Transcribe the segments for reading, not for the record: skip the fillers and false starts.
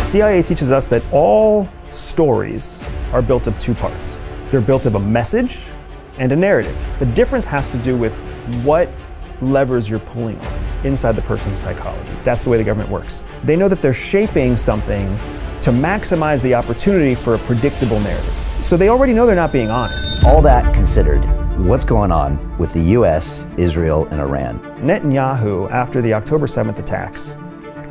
CIA teaches us that all stories are built of two parts. They're built of a message and a narrative. The difference has to do with what levers you're pulling on inside the person's psychology. That's the way the government works. They know that they're shaping something to maximize the opportunity for a predictable narrative. So they already know they're not being honest. All that considered, what's going on with the US, Israel, and Iran? Netanyahu, after the October 7th attacks,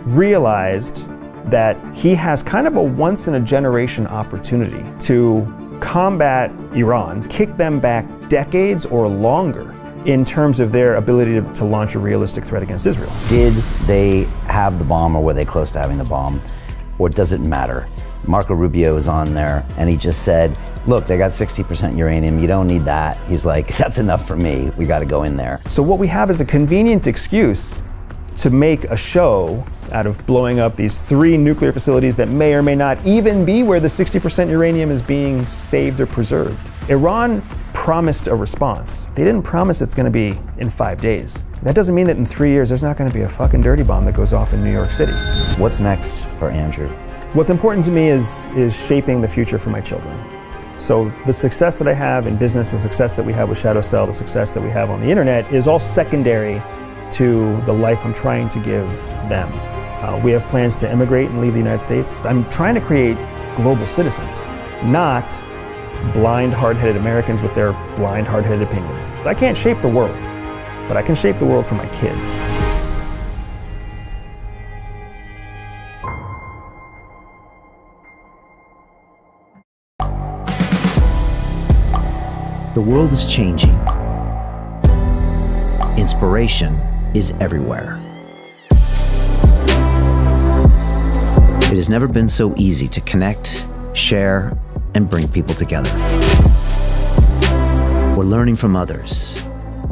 realized that he has kind of a once-in-a-generation opportunity to combat Iran, kick them back decades or longer in terms of their ability to launch a realistic threat against Israel. Did they have the bomb, or were they close to having the bomb? Or does it matter? Marco Rubio was on there and he just said, look, they got 60% uranium, you don't need that. He's like, that's enough for me, we gotta go in there. So what we have is a convenient excuse to make a show out of blowing up these 3 nuclear facilities that may or may not even be where the 60% uranium is being saved or preserved. Iran promised a response. They didn't promise it's gonna be in 5 days. That doesn't mean that in 3 years there's not gonna be a fucking dirty bomb that goes off in New York City. What's next for Andrew? What's important to me is shaping the future for my children. So the success that I have in business, the success that we have with Shadow Cell, the success that we have on the internet is all secondary to the life I'm trying to give them. We have plans to immigrate and leave the United States. I'm trying to create global citizens, not blind, hard-headed Americans with their blind, hard-headed opinions. I can't shape the world, but I can shape the world for my kids. The world is changing. Inspiration is everywhere. It has never been so easy to connect, share, and bring people together. We're learning from others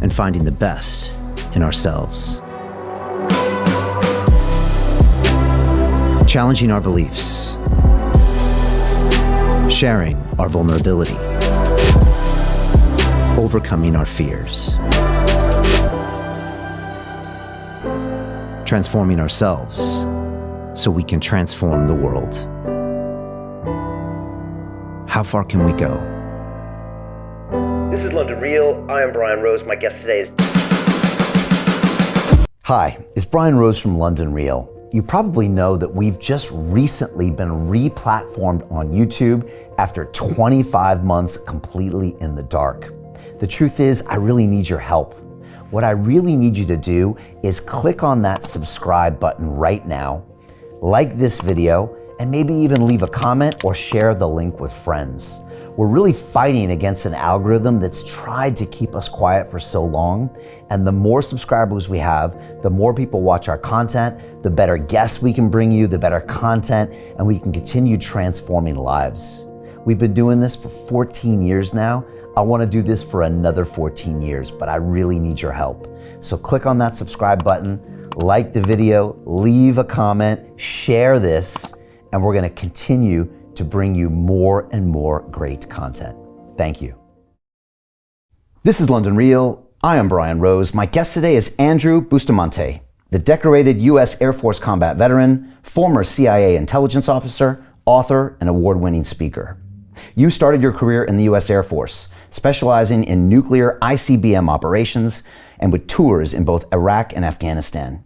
and finding the best in ourselves. Challenging our beliefs. Sharing our vulnerability. Overcoming our fears. Transforming ourselves so we can transform the world. How far can we go? This is London Real. I am Brian Rose. My guest today is... Hi, it's Brian Rose from London Real. You probably know that we've just recently been re-platformed on YouTube after 25 months completely in the dark. The truth is, I really need your help. What I really need you to do is click on that subscribe button right now, like this video, and maybe even leave a comment or share the link with friends. We're really fighting against an algorithm that's tried to keep us quiet for so long, and the more subscribers we have, the more people watch our content, the better guests we can bring you, the better content, and we can continue transforming lives. We've been doing this for 14 years now. I want to do this for another 14 years, but I really need your help. So click on that subscribe button, like the video, leave a comment, share this, and we're going to continue to bring you more and more great content. Thank you. This is London Real. I am Brian Rose. My guest today is Andrew Bustamante, the decorated U.S. Air Force combat veteran, former CIA intelligence officer, author, and award-winning speaker. You started your career in the U.S. Air Force, specializing in nuclear ICBM operations and with tours in both Iraq and Afghanistan.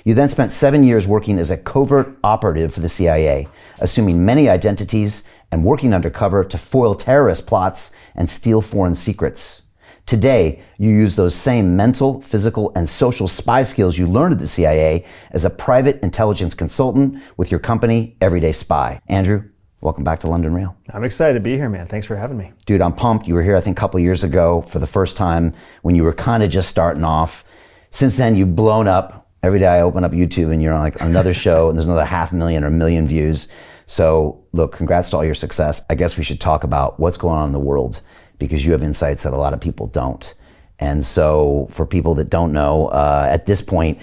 You then spent 7 years working as a covert operative for the CIA, assuming many identities and working undercover to foil terrorist plots and steal foreign secrets. Today, you use those same mental, physical, and social spy skills you learned at the CIA as a private intelligence consultant with your company, Everyday Spy. Andrew, welcome back to London Real. I'm excited to be here, man. Thanks for having me. Dude, I'm pumped. You were here, I think, a couple years ago for the first time when you were kind of just starting off. Since then, you've blown up. Every day I open up YouTube and you're on like another show and there's another 500,000 or 1 million views. So look, congrats to all your success. I guess we should talk about what's going on in the world because you have insights that a lot of people don't. And so for people that don't know, at this point,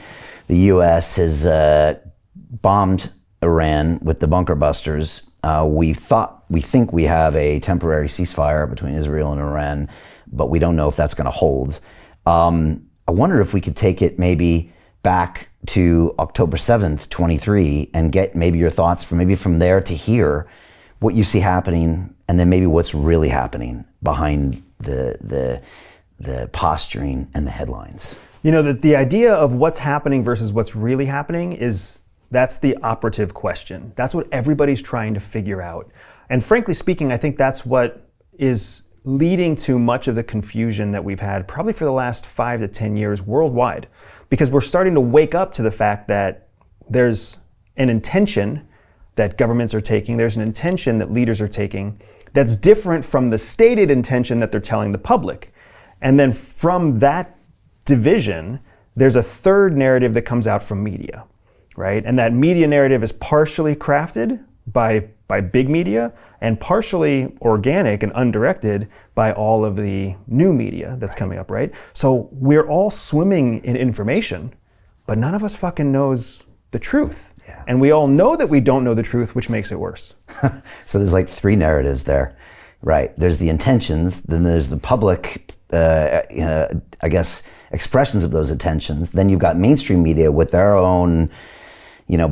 the US has bombed Iran with the bunker busters. We think we have a temporary ceasefire between Israel and Iran, but we don't know if that's going to hold. I wonder if we could take it maybe back to October 7th, 23, and get maybe your thoughts from there to here what you see happening, and then maybe what's really happening behind the posturing and the headlines. You know, the idea of what's happening versus what's really happening that's the operative question. That's what everybody's trying to figure out. And frankly speaking, I think that's what is leading to much of the confusion that we've had probably for the last 5 to 10 years worldwide, because we're starting to wake up to the fact that there's an intention that governments are taking, there's an intention that leaders are taking that's different from the stated intention that they're telling the public. And then from that division, there's a third narrative that comes out from media, right? And that media narrative is partially crafted by big media and partially organic and undirected by all of the new media that's coming up, right? So we're all swimming in information, but none of us fucking knows the truth. Yeah. And we all know that we don't know the truth, which makes it worse. So there's like 3 narratives there, right? There's the intentions, then there's the public, I guess, expressions of those intentions. Then you've got mainstream media with their own,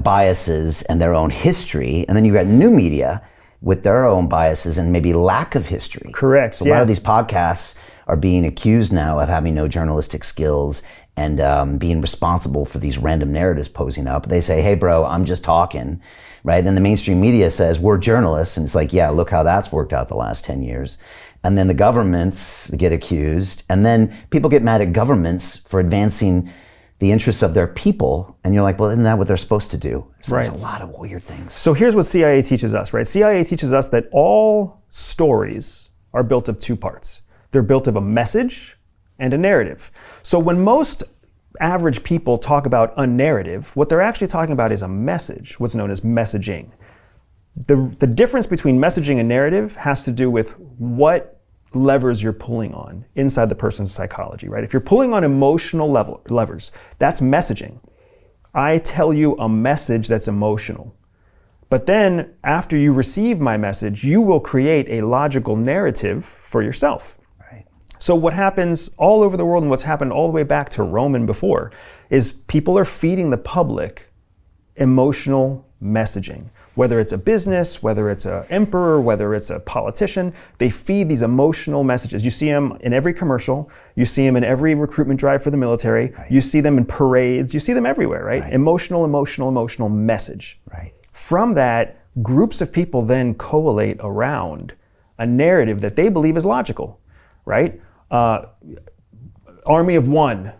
biases and their own history. And then you've got new media with their own biases and maybe lack of history. Correct. So a lot of these podcasts are being accused now of having no journalistic skills and being responsible for these random narratives posing up. They say, hey, bro, I'm just talking, right? Then the mainstream media says, we're journalists. And it's like, yeah, look how that's worked out the last 10 years. And then the governments get accused. And then people get mad at governments for advancing the interests of their people. And you're like, well, isn't that what they're supposed to do? So right. There's a lot of weird things. So here's what CIA teaches us, right? CIA teaches us that all stories are built of 2 parts. They're built of a message and a narrative. So when most average people talk about a narrative, what they're actually talking about is a message, what's known as messaging. The difference between messaging and narrative has to do with what levers you're pulling on inside the person's psychology, right? If you're pulling on emotional levers, that's messaging. I tell you a message that's emotional. But then after you receive my message, you will create a logical narrative for yourself. Right. So what happens all over the world, and what's happened all the way back to Rome and before, is people are feeding the public emotional messaging. Whether it's a business, whether it's an emperor, whether it's a politician, they feed these emotional messages. You see them in every commercial. You see them in every recruitment drive for the military. Right. You see them in parades. You see them everywhere, right? Right. Emotional message. Right. From that, groups of people then collate around a narrative that they believe is logical, right? Army of one,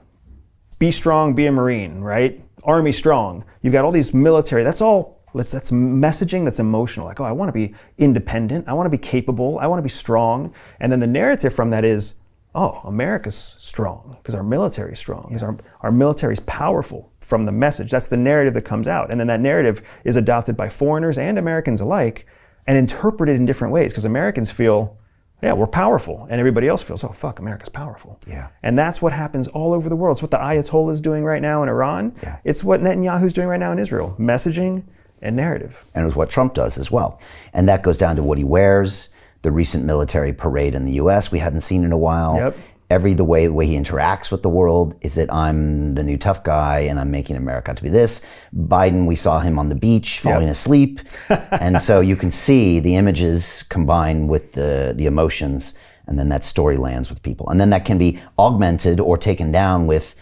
be strong, be a Marine, right? Army strong. You've got all these military, that's messaging that's emotional. Like, oh, I want to be independent. I want to be capable. I want to be strong. And then the narrative from that is, oh, America's strong because our military is strong, because our military is powerful from the message. That's the narrative that comes out. And then that narrative is adopted by foreigners and Americans alike and interpreted in different ways, because Americans feel, yeah, we're powerful. And everybody else feels, oh, fuck, America's powerful. Yeah. And that's what happens all over the world. It's what the Ayatollah is doing right now in Iran. Yeah. It's what Netanyahu's doing right now in Israel. Messaging and narrative. And it was what Trump does as well. And that goes down to what he wears, the recent military parade in the US we hadn't seen in a while. Yep. The way he interacts with the world is that I'm the new tough guy and I'm making America to be this. Biden, we saw him on the beach falling asleep. And so you can see the images combined with the emotions, and then that story lands with people. And then that can be augmented or taken down with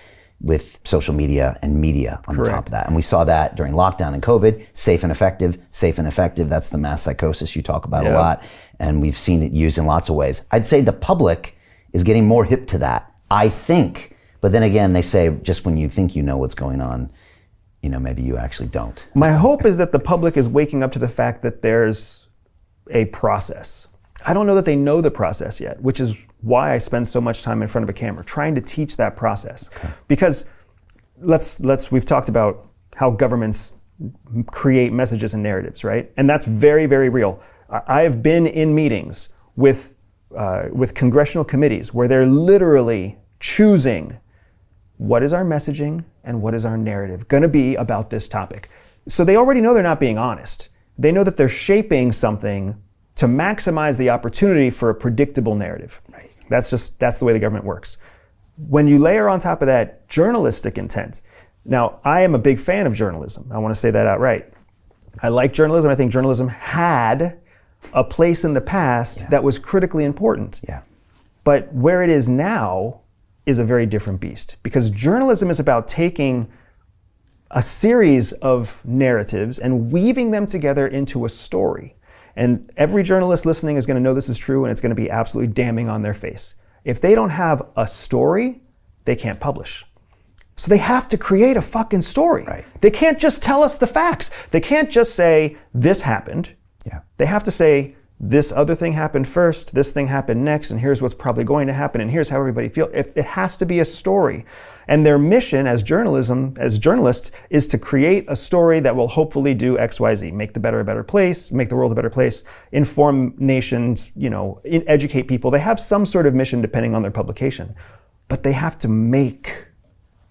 social media and media on Correct. the top of that. And we saw that during lockdown and COVID, safe and effective. That's the mass psychosis you talk about a lot. And we've seen it used in lots of ways. I'd say the public is getting more hip to that, I think. But then again, they say just when you think you know what's going on, maybe you actually don't. My hope is that the public is waking up to the fact that there's a process. I don't know that they know the process yet, which is why I spend so much time in front of a camera, trying to teach that process. Okay. Because we've talked about how governments create messages and narratives, right? And that's very, very real. I've been in meetings with congressional committees where they're literally choosing what is our messaging and what is our narrative going to be about this topic. So they already know they're not being honest. They know that they're shaping something to maximize the opportunity for a predictable narrative. Right. That's the way the government works. When you layer on top of that journalistic intent, Now, I am a big fan of journalism. I want to say that outright. I like journalism. I think journalism had a place in the past that was critically important. Yeah. But where it is now is a very different beast, because journalism is about taking a series of narratives and weaving them together into a story. And every journalist listening is going to know this is true, and it's going to be absolutely damning on their face. If they don't have a story, they can't publish. So they have to create a fucking story. Right. They can't just tell us the facts. They can't just say, this happened. Yeah. They have to say, this other thing happened first, this thing happened next, and here's what's probably going to happen, and here's how everybody feels. It has to be a story. And their mission as journalists, is to create a story that will hopefully do X, Y, Z, make the better a better place, make the world a better place, inform nations, educate people. They have some sort of mission depending on their publication. But they have to make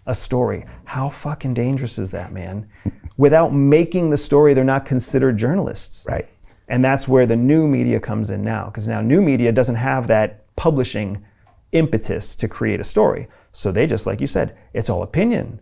a story. How fucking dangerous is that, man? Without making the story, they're not considered journalists. Right. And that's where the new media comes in now, because now new media doesn't have that publishing impetus to create a story. So they just, like you said, it's all opinion.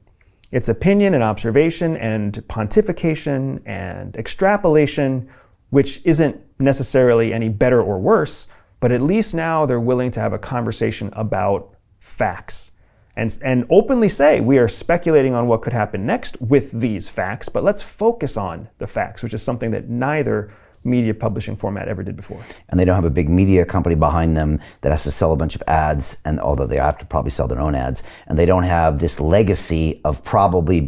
It's opinion and observation and pontification and extrapolation, which isn't necessarily any better or worse, but at least now they're willing to have a conversation about facts and openly say, we are speculating on what could happen next with these facts, but let's focus on the facts, which is something that neither media publishing format ever did before. And they don't have a big media company behind them that has to sell a bunch of ads, and although they have to probably sell their own ads, and they don't have this legacy of probably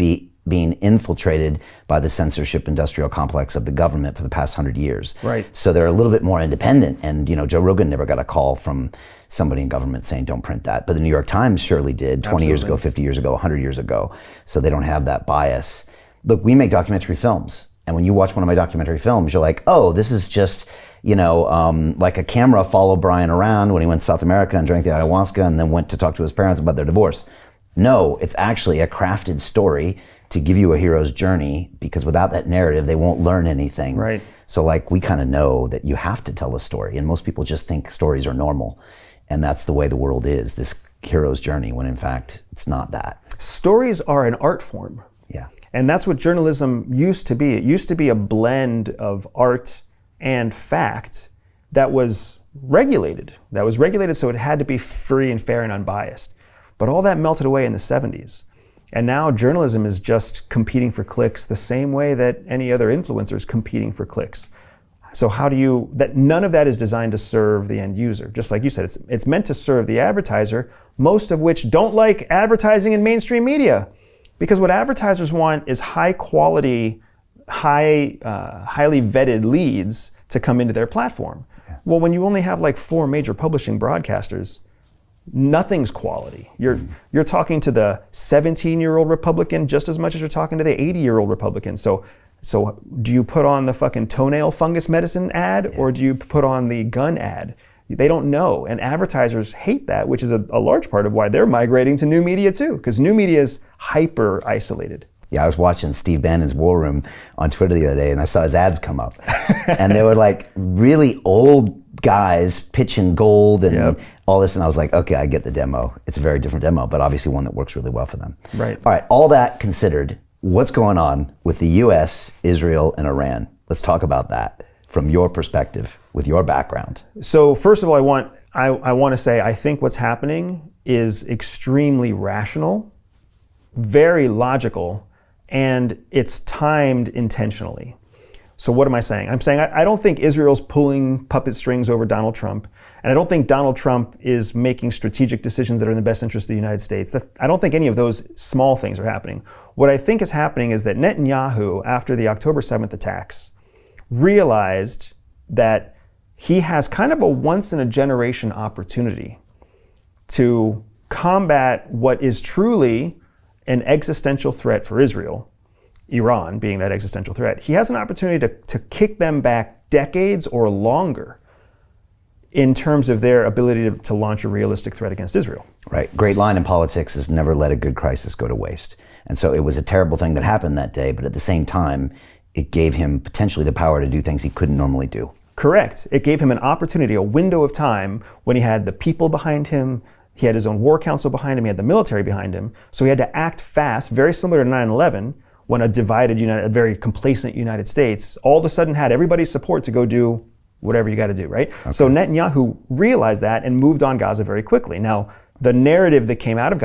being infiltrated by the censorship industrial complex of the government for the past 100 years. Right. So they're a little bit more independent, and Joe Rogan never got a call from somebody in government saying don't print that, but the New York Times surely did 20 years ago, 50 years ago, 100 years ago. So they don't have that bias. Look, we make documentary films. And when you watch one of my documentary films, you're like, oh, this is just, like a camera followed Brian around when he went to South America and drank the ayahuasca and then went to talk to his parents about their divorce. No, it's actually a crafted story to give you a hero's journey, because without that narrative, they won't learn anything. Right. So we kind of know that you have to tell a story. And most people just think stories are normal. And that's the way the world is, this hero's journey, when in fact, it's not that. Stories are an art form. Yeah. And that's what journalism used to be. It used to be a blend of art and fact that was regulated. So it had to be free and fair and unbiased. But all that melted away in the 70s. And now journalism is just competing for clicks the same way that any other influencer is competing for clicks. So none of that is designed to serve the end user. Just like you said, it's meant to serve the advertiser, most of which don't like advertising in mainstream media. Because what advertisers want is high quality, highly vetted leads to come into their platform. Yeah. Well, when you only have 4 major publishing broadcasters, nothing's quality. You're talking to the 17-year-old Republican just as much as you're talking to the 80-year-old Republican. So do you put on the fucking toenail fungus medicine ad, or do you put on the gun ad? They don't know, and advertisers hate that, which is a large part of why they're migrating to new media too, because new media is hyper isolated. Yeah, I was watching Steve Bannon's War Room on Twitter the other day, and I saw his ads come up, and they were really old guys pitching gold and all this, and I was like, okay, I get the demo. It's a very different demo, but obviously one that works really well for them. Right. All right, all that considered, what's going on with the U.S., Israel, and Iran? Let's talk about that from your perspective, with your background. So first of all, I want to say I think what's happening is extremely rational, very logical, and it's timed intentionally. So what am I saying? I'm saying I don't think Israel's pulling puppet strings over Donald Trump, and I don't think Donald Trump is making strategic decisions that are in the best interest of the United States. I don't think any of those small things are happening. What I think is happening is that Netanyahu, after the October 7th attacks, realized that he has kind of a once-in-a-generation opportunity to combat what is truly an existential threat for Israel, Iran being that existential threat. He has an opportunity to kick them back decades or longer in terms of their ability to launch a realistic threat against Israel. Right. Great line in politics is never let a good crisis go to waste. And so it was a terrible thing that happened that day, but at the same time, it gave him potentially the power to do things he couldn't normally do. Correct. It gave him an opportunity, a window of time when he had the people behind him, He had his own war council behind him. He had the military behind him. So he had to act fast, very similar to 9/11, when a divided, a very complacent United States all of a sudden had everybody's support to go do whatever you got to do, right? Okay. So Netanyahu realized that and moved on Gaza very quickly. Now, the narrative that came out of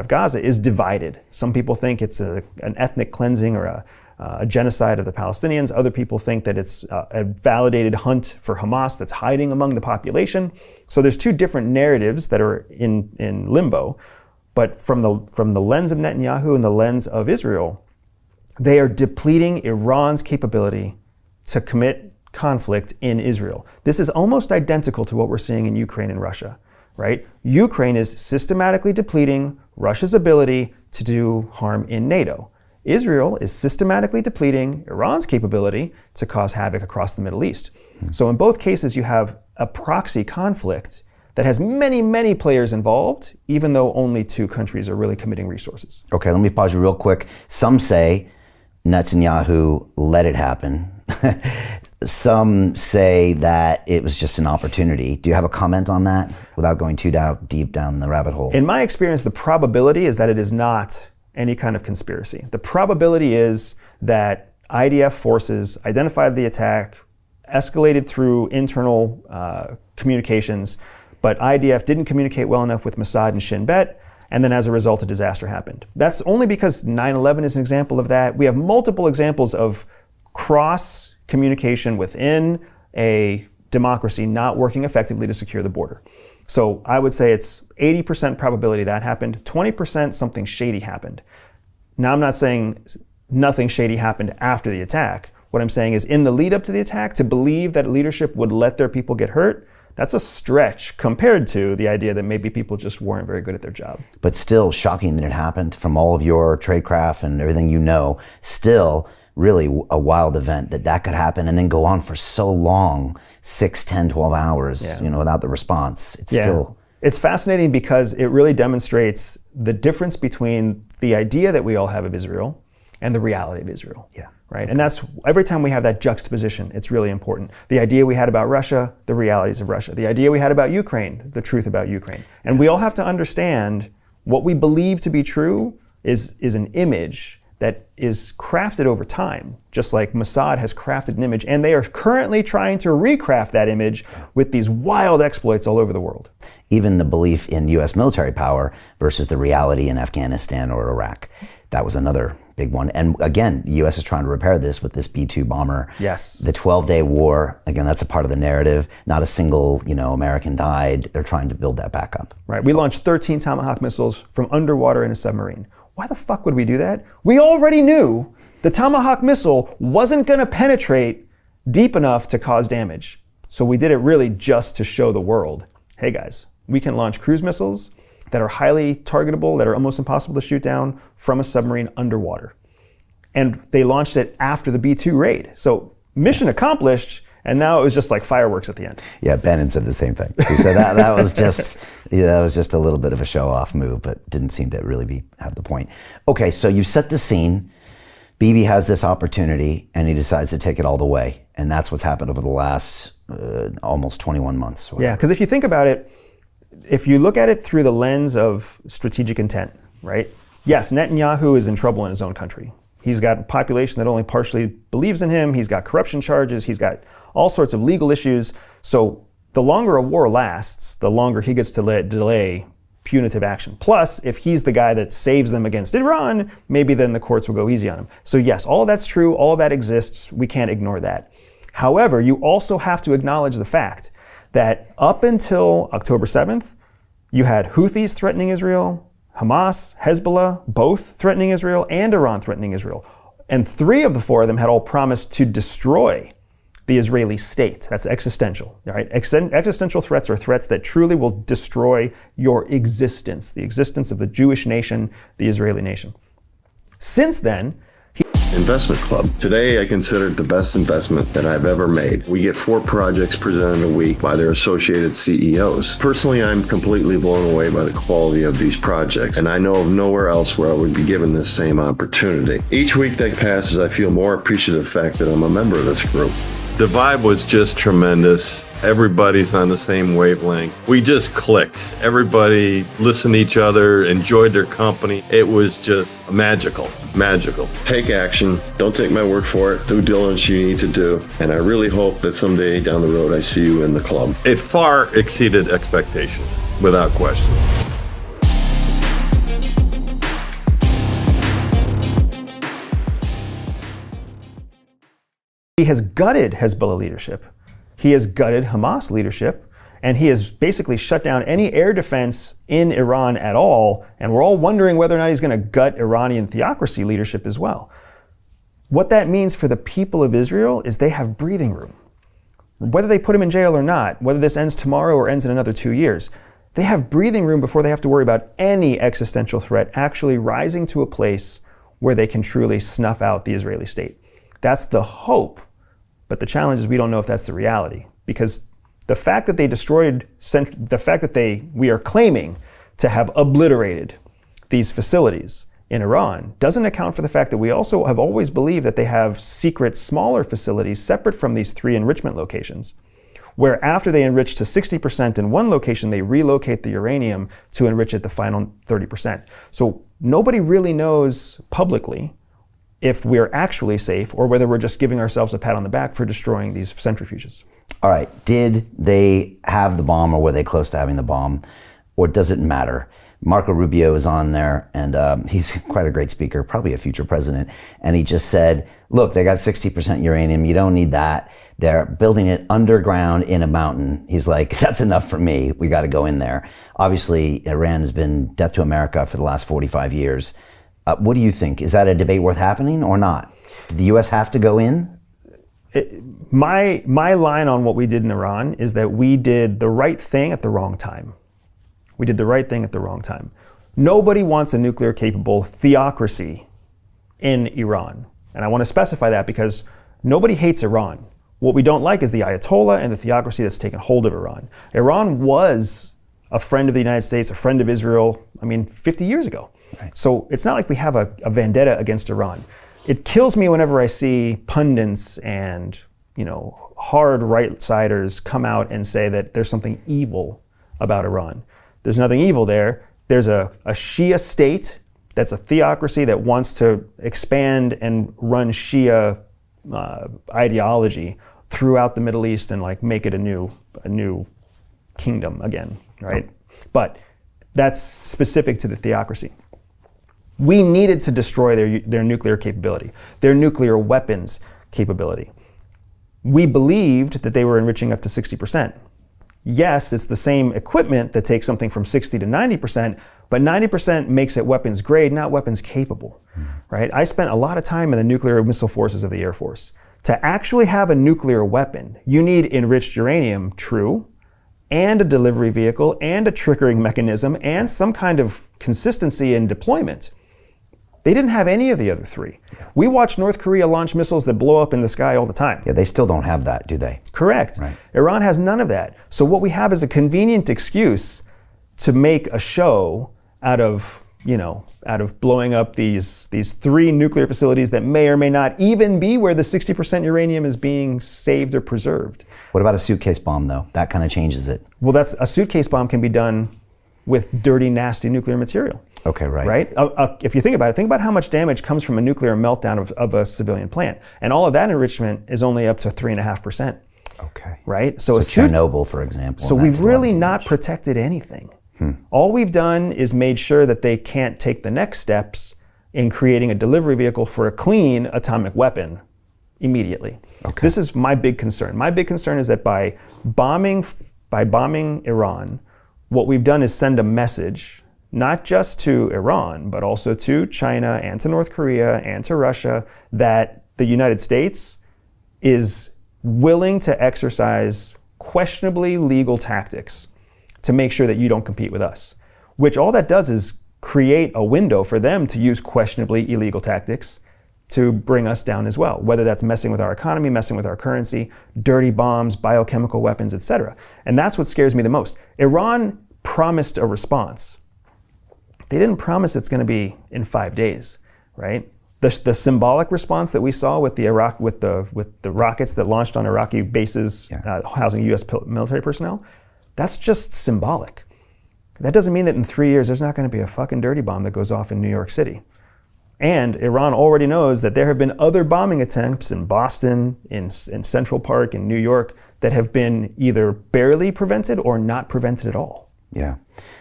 Gaza is divided. Some people think it's an ethnic cleansing or a genocide of the Palestinians. Other people think that it's a validated hunt for Hamas that's hiding among the population. So there's two different narratives that are in limbo. But from the lens of Netanyahu and the lens of Israel, they are depleting Iran's capability to commit conflict in Israel. This is almost identical to what we're seeing in Ukraine and Russia, right? Ukraine is systematically depleting Russia's ability to do harm in NATO. Israel is systematically depleting Iran's capability to cause havoc across the Middle East. So in both cases, you have a proxy conflict that has many, many players involved, even though only two countries are really committing resources. Okay, let me pause you real quick. Some say Netanyahu let it happen. Some say that it was just an opportunity. Do you have a comment on that without going too deep down the rabbit hole? In my experience, the probability is that it is not any kind of conspiracy. The probability is that IDF forces identified the attack, escalated through internal communications, but IDF didn't communicate well enough with Mossad and Shin Bet, and then as a result, a disaster happened. That's only because 9/11 is an example of that. We have multiple examples of cross-communication within a democracy not working effectively to secure the border. So I would say it's 80% probability that happened, 20% something shady happened. Now I'm not saying nothing shady happened after the attack. What I'm saying is in the lead up to the attack, to believe that leadership would let their people get hurt, that's a stretch compared to the idea that maybe people just weren't very good at their job. But still shocking that it happened from all of your tradecraft and everything you know, still really a wild event that could happen and then go on for so long, 6, 10, 12 hours, without the response. It's fascinating because it really demonstrates the difference between the idea that we all have of Israel and the reality of Israel. Yeah. Right. Okay. And that's every time we have that juxtaposition, it's really important. The idea we had about Russia, the realities of Russia. The idea we had about Ukraine, the truth about Ukraine. And we all have to understand what we believe to be true is an image that is crafted over time, just like Mossad has crafted an image, and they are currently trying to recraft that image with these wild exploits all over the world. Even the belief in U.S. military power versus the reality in Afghanistan or Iraq. That was another big one. And again, the U.S. is trying to repair this with this B-2 bomber. Yes. The 12-day war, again, that's a part of the narrative. Not a single, American died. They're trying to build that back up. Right. We launched 13 Tomahawk missiles from underwater in a submarine. Why the fuck would we do that? We already knew the Tomahawk missile wasn't going to penetrate deep enough to cause damage. So we did it really just to show the world, hey guys, we can launch cruise missiles that are highly targetable, that are almost impossible to shoot down from a submarine underwater. And they launched it after the B-2 raid. So mission accomplished, and now it was just like fireworks at the end. Yeah, Bannon said the same thing. He said that was just that was just a little bit of a show-off move, but didn't seem to really have the point. Okay, so you set the scene. Bibi has this opportunity, and he decides to take it all the way, and that's what's happened over the last almost 21 months. Yeah, because if you think about it, if you look at it through the lens of strategic intent, right? Yes, Netanyahu is in trouble in his own country. He's got a population that only partially believes in him. He's got corruption charges. He's got all sorts of legal issues. So the longer a war lasts, the longer he gets to delay punitive action. Plus, if he's the guy that saves them against Iran, maybe then the courts will go easy on him. So yes, all of that's true. All of that exists. We can't ignore that. However, you also have to acknowledge the fact that up until October 7th, you had Houthis threatening Israel, Hamas, Hezbollah, both threatening Israel, and Iran threatening Israel. And 3 of the 4 of them had all promised to destroy the Israeli state. That's existential, right? Existential threats are threats that truly will destroy your existence, the existence of the Jewish nation, the Israeli nation. Since then, Investment Club. Today, I consider it the best investment that I've ever made. We get 4 projects presented a week by their associated CEOs. Personally, I'm completely blown away by the quality of these projects, and I know of nowhere else where I would be given this same opportunity. Each week that passes, I feel more appreciative of the fact that I'm a member of this group. The vibe was just tremendous. Everybody's on the same wavelength. We just clicked. Everybody listened to each other, enjoyed their company. It was just magical. Take action. Don't take my word for it. Due diligence you need to do. And I really hope that someday down the road I see you in the club. It far exceeded expectations, without question. He has gutted Hezbollah leadership. He has gutted Hamas leadership, and he has basically shut down any air defense in Iran at all, and we're all wondering whether or not he's going to gut Iranian theocracy leadership as well. What that means for the people of Israel is they have breathing room. Whether they put him in jail or not, whether this ends tomorrow or ends in another 2 years, they have breathing room before they have to worry about any existential threat actually rising to a place where they can truly snuff out the Israeli state. That's the hope. But the challenge is we don't know if that's the reality, because the fact that they destroyed, we are claiming to have obliterated these facilities in Iran doesn't account for the fact that we also have always believed that they have secret smaller facilities separate from these 3 enrichment locations, where after they enrich to 60% in one location, they relocate the uranium to enrich it the final 30%. So nobody really knows publicly if we're actually safe or whether we're just giving ourselves a pat on the back for destroying these centrifuges. All right, did they have the bomb, or were they close to having the bomb, or does it matter? Marco Rubio is on there, and he's quite a great speaker, probably a future president, and he just said, look, they got 60% uranium, you don't need that. They're building it underground in a mountain. He's like, that's enough for me, we gotta go in there. Obviously, Iran has been death to America for the last 45 years. What do you think? Is that a debate worth happening or not? Did the U.S. have to go in? My line on what we did in Iran is that we did the right thing at the wrong time. We did the right thing at the wrong time. Nobody wants a nuclear-capable theocracy in Iran. And I want to specify that because nobody hates Iran. What we don't like is the Ayatollah and the theocracy that's taken hold of Iran. Iran was a friend of the United States, a friend of Israel, 50 years ago. Right. So it's not like we have a vendetta against Iran. It kills me whenever I see pundits and hard right-siders come out and say that there's something evil about Iran. There's nothing evil there. There's a Shia state that's a theocracy that wants to expand and run Shia ideology throughout the Middle East and make it a new kingdom again, right? But that's specific to the theocracy. We needed to destroy their nuclear capability, their nuclear weapons capability. We believed that they were enriching up to 60%. Yes, it's the same equipment that takes something from 60 to 90%, but 90% makes it weapons grade, not weapons capable, right? I spent a lot of time in the nuclear missile forces of the Air Force. To actually have a nuclear weapon, you need enriched uranium, true, and a delivery vehicle, and a triggering mechanism, and some kind of consistency in deployment. They didn't have any of the other 3. Yeah. We watch North Korea launch missiles that blow up in the sky all the time. Yeah, they still don't have that, do they? Correct. Right. Iran has none of that. So what we have is a convenient excuse to make a show out of blowing up these 3 nuclear facilities that may or may not even be where the 60% uranium is being saved or preserved. What about a suitcase bomb, though? That kind of changes it. Well, a suitcase bomb can be done with dirty, nasty nuclear material. Okay, right. Right? If you think about how much damage comes from a nuclear meltdown of a civilian plant. And all of that enrichment is only up to 3.5%. Okay. Right? So Chernobyl, for example. So we've really not protected anything. All we've done is made sure that they can't take the next steps in creating a delivery vehicle for a clean atomic weapon immediately. Okay. This is my big concern. My big concern is that by bombing Iran, what we've done is send a message, not just to Iran, but also to China and to North Korea and to Russia, that the United States is willing to exercise questionably legal tactics to make sure that you don't compete with us. Which all that does is create a window for them to use questionably illegal tactics to bring us down as well, whether that's messing with our economy, messing with our currency, dirty bombs, biochemical weapons, etc. And that's what scares me the most. Iran promised a response. They didn't promise it's going to be in 5 days, right? the symbolic response that we saw with the rockets that launched on Iraqi bases housing U.S. military personnel, that's just symbolic. That doesn't mean that in 3 years there's not going to be a fucking dirty bomb that goes off in New York City. And Iran already knows that there have been other bombing attempts in Boston, in Central Park, in New York, that have been either barely prevented or not prevented at all. Yeah.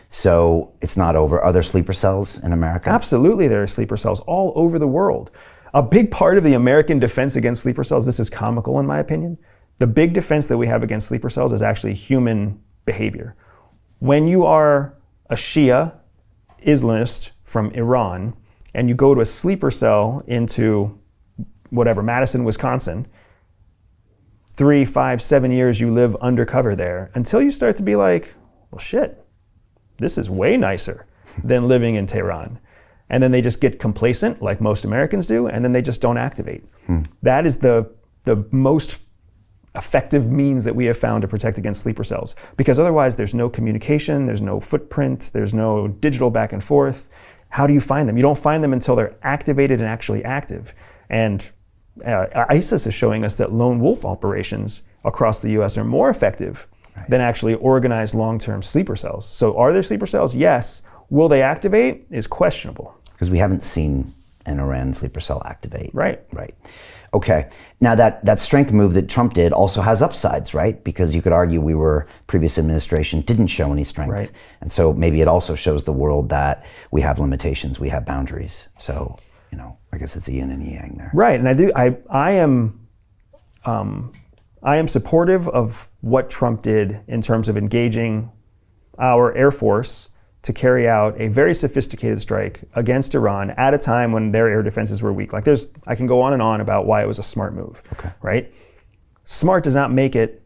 So it's not over. Are there sleeper cells in America? Absolutely, there are sleeper cells all over the world. A big part of the American defense against sleeper cells, this is comical in my opinion, the big defense that we have against sleeper cells is actually human behavior. When you are a Shia Islamist from Iran, and you go to a sleeper cell into whatever, Madison, Wisconsin, 3, 5, 7 years you live undercover there until you start to be like, well, shit, this is way nicer than living in Tehran. And then they just get complacent, like most Americans do, and then they just don't activate. That is the most effective means that we have found to protect against sleeper cells. Because otherwise there's no communication, there's no footprint, there's no digital back and forth. How do you find them? You don't find them until they're activated and actually active. And ISIS is showing us that lone wolf operations across the US are more effective than actually organized long-term sleeper cells. So are there sleeper cells? Yes. Will they activate? Is questionable. Because we haven't seen an Iran sleeper cell activate. Right. Okay. Now that strength move that Trump did also has upsides, right? Because you could argue previous administration didn't show any strength. Right. And so maybe it also shows the world that we have limitations, we have boundaries. So, I guess it's a yin and yang there. Right. And I am supportive of what Trump did in terms of engaging our Air Force to carry out a very sophisticated strike against Iran at a time when their air defenses were weak. I can go on and on about why it was a smart move, right? Smart does not make it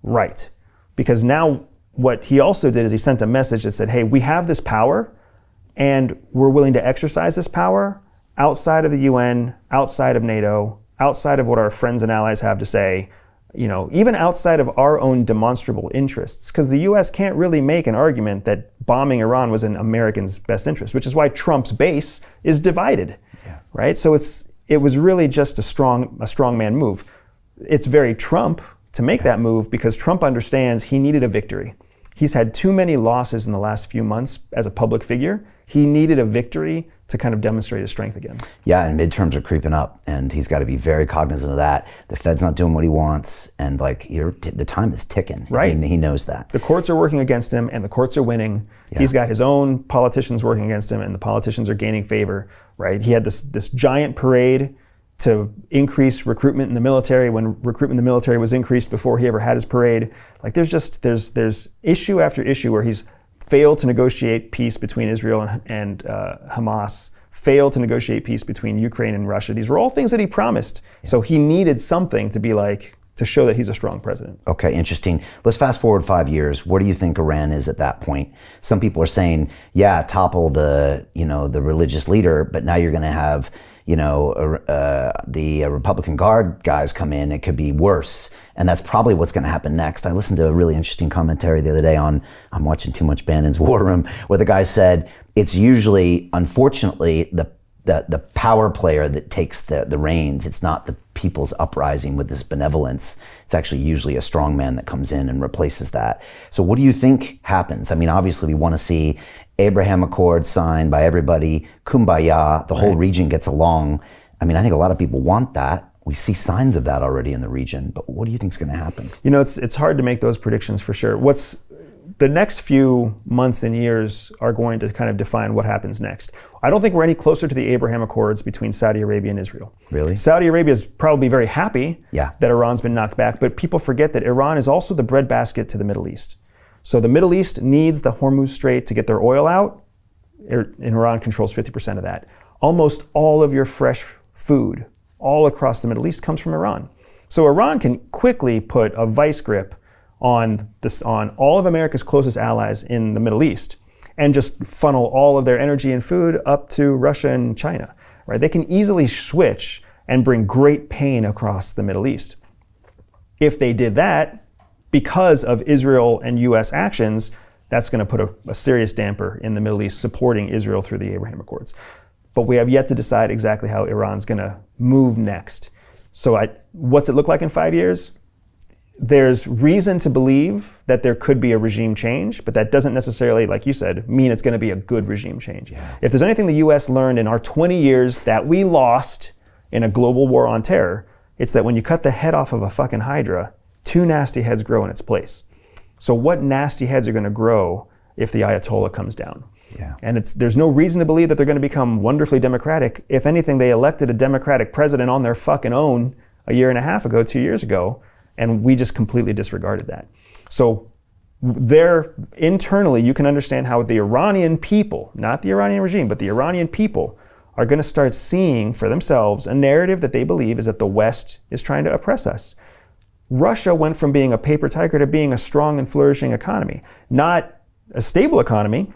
right. Because now what he also did is he sent a message that said, hey, we have this power and we're willing to exercise this power outside of the UN, outside of NATO, outside of what our friends and allies have to say, even outside of our own demonstrable interests, because the US can't really make an argument that bombing Iran was in Americans' best interest, which is why Trump's base is divided, right? So it was really just a strongman move. It's very Trump to make that move because Trump understands he needed a victory. He's had too many losses in the last few months as a public figure. He needed a victory to kind of demonstrate his strength again. Yeah, and midterms are creeping up, and he's got to be very cognizant of that. The Fed's not doing what he wants, and the time is ticking. Right. He knows that. The courts are working against him, and the courts are winning. Yeah. He's got his own politicians working against him, and the politicians are gaining favor. Right. He had this giant parade to increase recruitment in the military when recruitment in the military was increased before he ever had his parade. Like there's issue after issue where he's failed to negotiate peace between Israel and Hamas, failed to negotiate peace between Ukraine and Russia. These were all things that he promised. Yeah. So he needed something to show that he's a strong president. Okay, interesting. Let's fast forward 5 years. Where do you think Iran is at that point? Some people are saying, topple the religious leader, but now you're going to have the Republican Guard guys come in. It could be worse. And that's probably what's going to happen next. I listened to a really interesting commentary the other day I'm watching too much Bannon's War Room, where the guy said it's usually, unfortunately, the power player that takes the reins. It's not the people's uprising with this benevolence. It's actually usually a strong man that comes in and replaces that. So what do you think happens? I mean, obviously we want to see Abraham Accords signed by everybody, kumbaya, the whole region gets along. I mean, I think a lot of people want that. We see signs of that already in the region, but what do you think is going to happen? It's hard to make those predictions for sure. The next few months and years are going to kind of define what happens next. I don't think we're any closer to the Abraham Accords between Saudi Arabia and Israel. Really? Saudi Arabia is probably very happy that Iran's been knocked back, but people forget that Iran is also the breadbasket to the Middle East. So the Middle East needs the Hormuz Strait to get their oil out, and Iran controls 50% of that. Almost all of your fresh food all across the Middle East comes from Iran. So Iran can quickly put a vice grip on all of America's closest allies in the Middle East and just funnel all of their energy and food up to Russia and China. Right? They can easily switch and bring great pain across the Middle East. If they did that, because of Israel and US actions, that's going to put a serious damper in the Middle East supporting Israel through the Abraham Accords. but we have yet to decide exactly how Iran's going to move next. So what's it look like in 5 years? There's reason to believe that there could be a regime change, but that doesn't necessarily, like you said, mean it's going to be a good regime change. Yeah. If there's anything the US learned in our 20 years that we lost in a global war on terror, it's that when you cut the head off of a fucking hydra, 2 nasty heads grow in its place. So what nasty heads are going to grow if the Ayatollah comes down? Yeah. And there's no reason to believe that they're going to become wonderfully democratic. If anything, they elected a democratic president on their fucking own a year and a half ago, 2 years ago, and we just completely disregarded that. So there, internally, you can understand how the Iranian people, not the Iranian regime, but the Iranian people are going to start seeing for themselves a narrative that they believe is that the West is trying to oppress us. Russia went from being a paper tiger to being a strong and flourishing economy. Not a stable economy,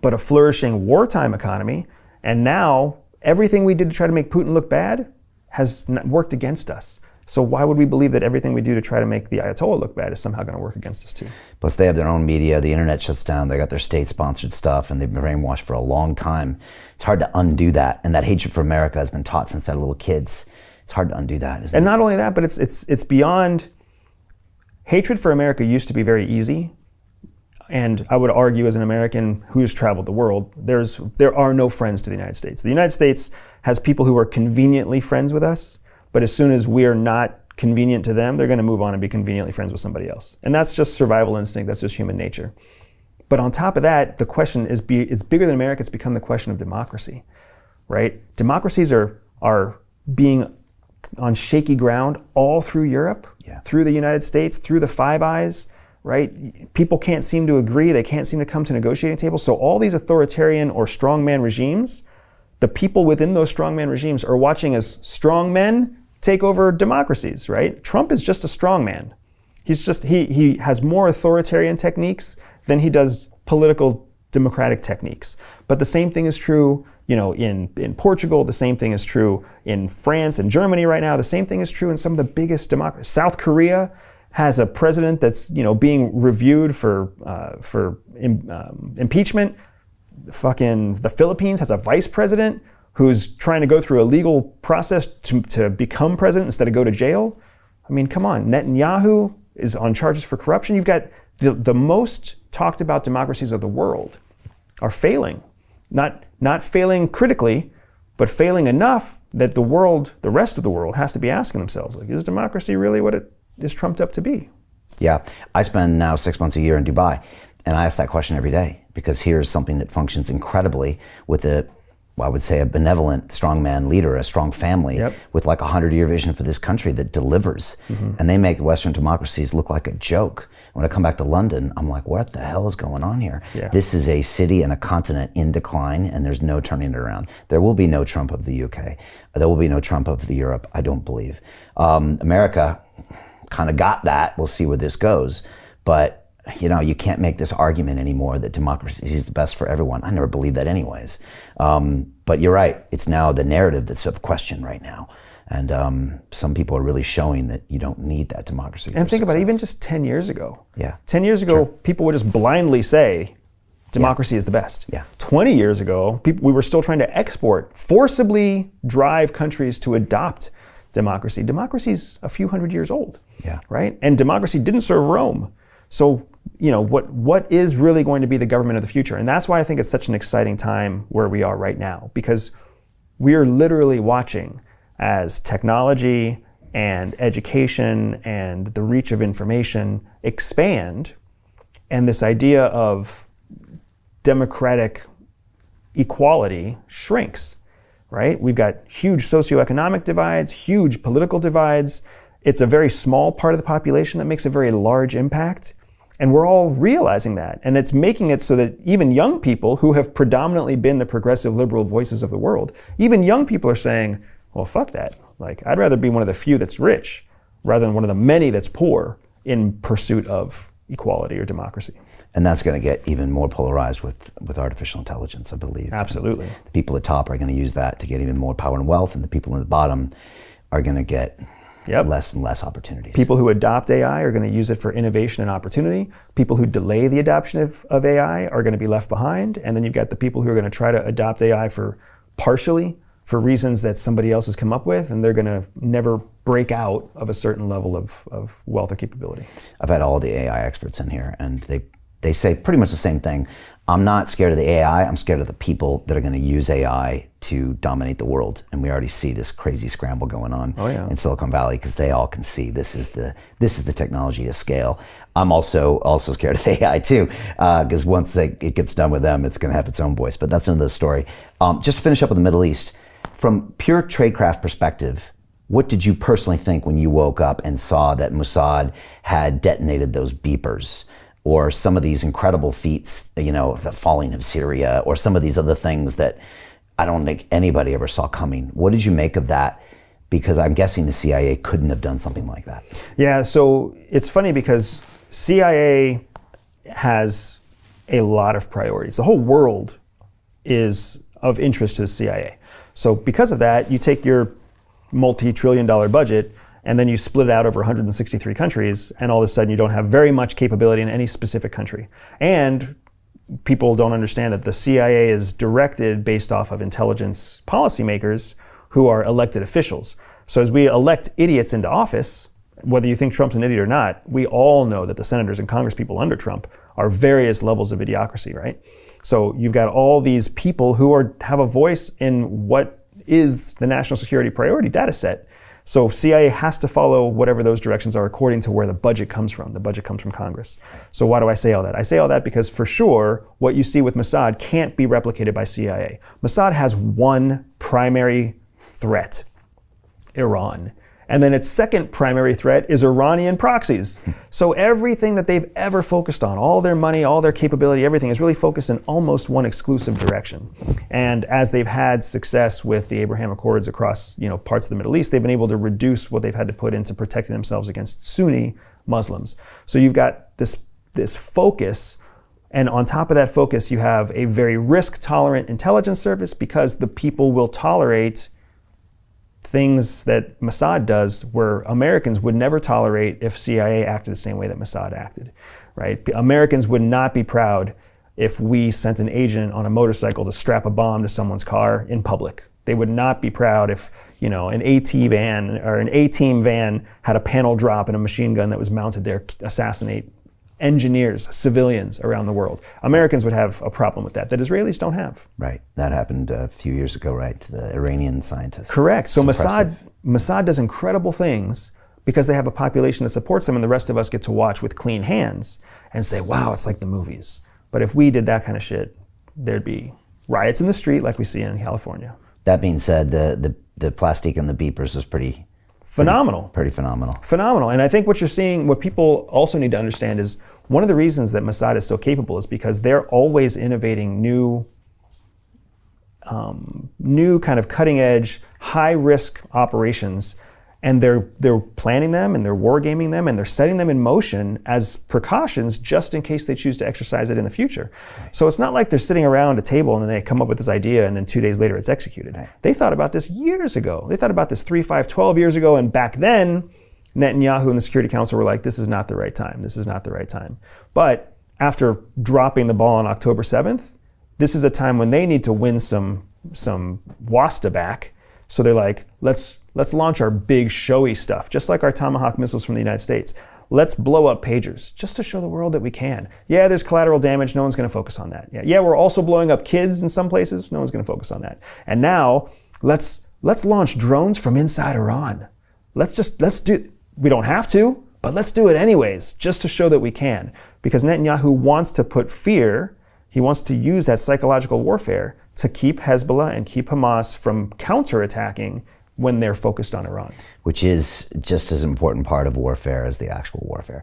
but a flourishing wartime economy. And now everything we did to try to make Putin look bad has worked against us. So why would we believe that everything we do to try to make the Ayatollah look bad is somehow going to work against us too? Plus they have their own media, the internet shuts down, they got their state-sponsored stuff, and they've been brainwashed for a long time. It's hard to undo that, and that hatred for America has been taught since they're little kids. It's hard to undo that, isn't it? And not only that, but it's beyond. Hatred for America used to be very easy, and I would argue as an American who's traveled the world, there are no friends to the United States. The United States has people who are conveniently friends with us, but as soon as we are not convenient to them, they're going to move on and be conveniently friends with somebody else. And that's just survival instinct. That's just human nature. But on top of that, the question is, it's bigger than America. It's become the question of democracy, right? Democracies are being on shaky ground all through Europe, through the United States, through the Five Eyes, right? People can't seem to agree. They can't seem to come to negotiating tables. So all these authoritarian or strongman regimes, the people within those strongman regimes are watching as strongmen take over democracies, right? Trump is just a strongman. He has more authoritarian techniques than he does political democratic techniques. But the same thing is true, in Portugal. The same thing is true in France and Germany right now. The same thing is true in some of the biggest democracies. South Korea has a president that's being reviewed for impeachment. The Philippines has a vice president who's trying to go through a legal process to become president instead of go to jail. I mean, come on. Netanyahu is on charges for corruption. You've got the most talked about democracies of the world are failing. Not failing critically, but failing enough that the rest of the world has to be asking themselves, is democracy really what it is trumped up to be? Yeah, I spend now 6 months a year in Dubai, and I ask that question every day because here's something that functions incredibly with I would say a benevolent strongman leader, a strong family with like a 100-year vision for this country that delivers. Mm-hmm. And they make Western democracies look like a joke. When I come back to London, I'm like, what the hell is going on here? Yeah. This is a city and a continent in decline, and there's no turning it around. There will be no Trump of the UK. There will be no Trump of the Europe, I don't believe. America kind of got that. We'll see where this goes. But you can't make this argument anymore that democracy is the best for everyone. I never believed that anyways. But you're right. It's now the narrative that's of question right now. And some people are really showing that you don't need that democracy. And think about it, even just 10 years ago. Yeah. 10 years ago, people would just blindly say democracy is the best. Yeah. 20 years ago, we were still trying to forcibly drive countries to adopt democracy. Democracy's a few hundred years old. Yeah. Right? And democracy didn't serve Rome. So, what is really going to be the government of the future? And that's why I think it's such an exciting time where we are right now, because we are literally watching as technology and education and the reach of information expand, and this idea of democratic equality shrinks, right? We've got huge socioeconomic divides, huge political divides. It's a very small part of the population that makes a very large impact. And we're all realizing that. And it's making it so that even young people who have predominantly been the progressive liberal voices of the world, even young people are saying, well, fuck that. I'd rather be one of the few that's rich rather than one of the many that's poor in pursuit of equality or democracy. And that's going to get even more polarized with artificial intelligence, I believe. Absolutely. And the people at the top are going to use that to get even more power and wealth, and the people at the bottom are going to get less and less opportunities. People who adopt AI are going to use it for innovation and opportunity. People who delay the adoption of AI are going to be left behind. And then you've got the people who are going to try to adopt AI for partially for reasons that somebody else has come up with, and they're going to never break out of a certain level of wealth or capability. I've had all the AI experts in here, and they say pretty much the same thing. I'm not scared of the AI, I'm scared of the people that are going to use AI to dominate the world. And we already see this crazy scramble going on in Silicon Valley, because they all can see this is the technology to scale. I'm also scared of the AI too, because once it gets done with them, it's going to have its own voice. But that's another story. Just to finish up with the Middle East, from pure Tradecraft perspective, what did you personally think when you woke up and saw that Mossad had detonated those beepers, or some of these incredible feats, the falling of Syria, or some of these other things that I don't think anybody ever saw coming? What did you make of that? Because I'm guessing the CIA couldn't have done something like that. Yeah, so it's funny because CIA has a lot of priorities. The whole world is of interest to the CIA. So because of that, you take your multi-trillion-dollar budget and then you split it out over 163 countries, and all of a sudden you don't have very much capability in any specific country. And people don't understand that the CIA is directed based off of intelligence policymakers who are elected officials. So as we elect idiots into office, whether you think Trump's an idiot or not, we all know that the senators and congresspeople under Trump are various levels of idiocracy, right? So you've got all these people who have a voice in what is the national security priority data set. So CIA has to follow whatever those directions are according to where the budget comes from. The budget comes from Congress. So why do I say all that? I say all that because for sure, what you see with Mossad can't be replicated by CIA. Mossad has one primary threat, Iran. And then its second primary threat is Iranian proxies. So everything that they've ever focused on, all their money, all their capability, everything is really focused in almost one exclusive direction. And as they've had success with the Abraham Accords across parts of the Middle East, they've been able to reduce what they've had to put into protecting themselves against Sunni Muslims. So you've got this focus, and on top of that focus, you have a very risk-tolerant intelligence service, because the people will tolerate things that Mossad does where Americans would never tolerate if CIA acted the same way that Mossad acted, right? Americans would not be proud if we sent an agent on a motorcycle to strap a bomb to someone's car in public. They would not be proud if, an AT van or an A-team van had a panel drop and a machine gun that was mounted there, assassinate engineers, civilians around the world. Americans would have a problem with that Israelis don't have. Right. That happened a few years ago, right, to the Iranian scientists. Correct. So Mossad does incredible things because they have a population that supports them, and the rest of us get to watch with clean hands and say, wow, it's like the movies. But if we did that kind of shit, there'd be riots in the street like we see in California. That being said, the plastic and the beepers is pretty phenomenal. Pretty phenomenal. Phenomenal. And I think what you're seeing, what people also need to understand is one of the reasons that Mossad is so capable is because they're always innovating new kind of cutting edge, high risk operations. And they're planning them, and they're wargaming them, and they're setting them in motion as precautions just in case they choose to exercise it in the future. So it's not like they're sitting around a table and then they come up with this idea and then 2 days later it's executed. They thought about this years ago. They thought about this 3, 5, 12 years ago, and back then Netanyahu and the Security Council were like, this is not the right time. This is not the right time. But after dropping the ball on October 7th, this is a time when they need to win some WASTA back. So they're like, let's launch our big showy stuff, just like our Tomahawk missiles from the United States. Let's blow up pagers just to show the world that we can. Yeah, there's collateral damage. No one's going to focus on that. Yeah, we're also blowing up kids in some places. No one's going to focus on that. And now let's launch drones from inside Iran. Let's do. We don't have to, but let's do it anyways, just to show that we can. Because Netanyahu wants to put fear. He wants to use that psychological warfare to keep Hezbollah and keep Hamas from counterattacking when they're focused on Iran. Which is just as important part of warfare as the actual warfare.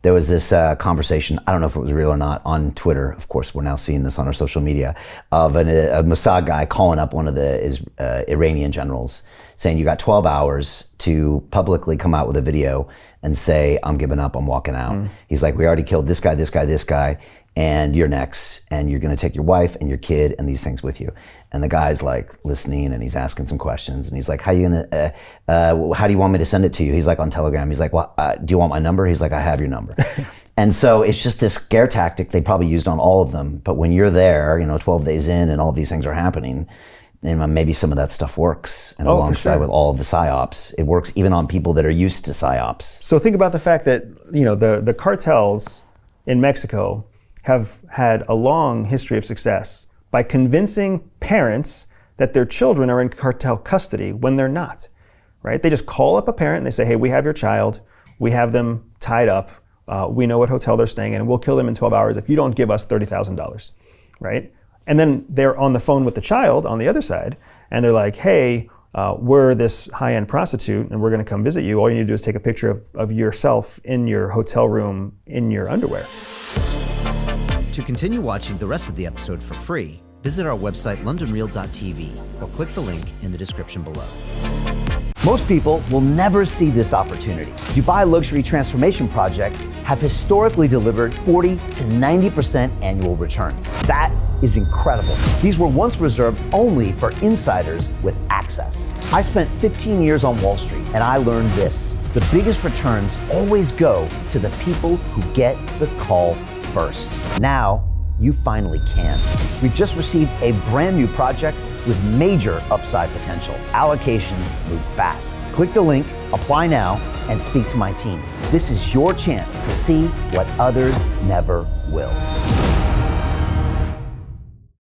There was this conversation, I don't know if it was real or not, on Twitter. Of course, we're now seeing this on our social media, of a Mossad guy calling up one of the Iranian generals saying, you got 12 hours to publicly come out with a video and say, I'm giving up, I'm walking out. He's like, we already killed this guy, this guy, this guy, and you're next, and you're gonna take your wife and your kid and these things with you. And the guy's like listening, and he's asking some questions, and he's like, how do you want me to send it to you? He's like, on Telegram. He's like, well, do you want my number? He's like, I have your number. And so it's just this scare tactic they probably used on all of them. But when you're there, 12 days in and all of these things are happening, And maybe some of that stuff works. And Oh, for alongside sure. with all of the psyops, it works even on people that are used to psyops. So think about the fact that, you know, the cartels in Mexico have had a long history of success by convincing parents that their children are in cartel custody when they're not, right? They just call up a parent and they say, hey, we have your child, we have them tied up, we know what hotel they're staying in, and we'll kill them in 12 hours if you don't give us $30,000, right? And then they're on the phone with the child on the other side, and they're like, hey, we're this high-end prostitute, and we're gonna come visit you. All you need to do is take a picture of yourself in your hotel room in your underwear. To continue watching the rest of the episode for free, visit our website londonreal.tv or click the link in the description below. Most people will never see this opportunity. Dubai luxury transformation projects have historically delivered 40 to 90% annual returns. That is incredible. These were once reserved only for insiders with access. I spent 15 years on Wall Street, and I learned this: the biggest returns always go to the people who get the call first. Now, you finally can. We've just received a brand new project with major upside potential. Allocations move fast. Click the link, apply now, and speak to my team. This is your chance to see what others never will.